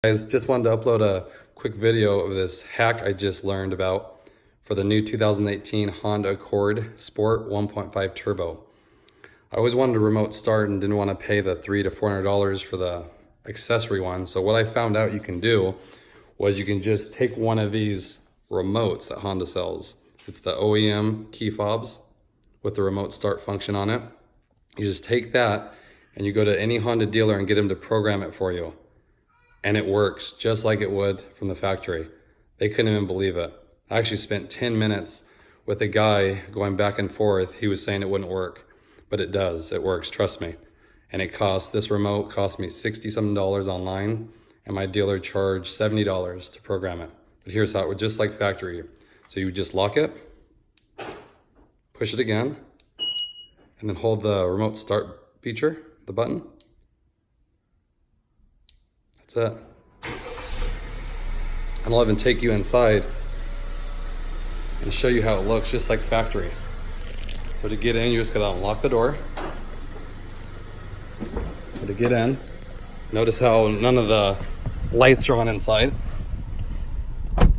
Guys, just wanted to upload a quick video of this hack I just learned about for the new 2018 Honda Accord Sport 1.5 Turbo. I always wanted a remote start and didn't want to pay the $300 to $400 for the accessory one. So what I found out you can do was you can just take one of these remotes that Honda sells. It's the OEM key fobs with the remote start function on it. You just take that and you go to any Honda dealer and get them to program it for you. And it works just like it would from the factory. They couldn't even believe it. I actually spent 10 minutes with a guy going back and forth. He was saying it wouldn't work, but it does. It works, trust me. And this remote cost me $60-something online, and my dealer charged $70 to program it. But here's how it would, just like factory. So you would just lock it, push it again, and then hold the remote start feature, the button. That's it. And I'll even take you inside and show you how it looks, just like factory. So to get in, you just gotta unlock the door. And to get in, notice how none of the lights are on inside. And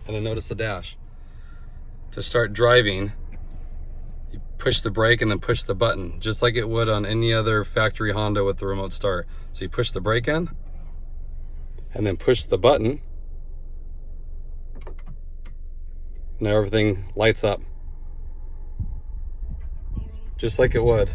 then notice the dash. To start driving, you push the brake and then push the button, just like it would on any other factory Honda with the remote start. So you push the brake in, and then push the button. Now everything lights up just like it would.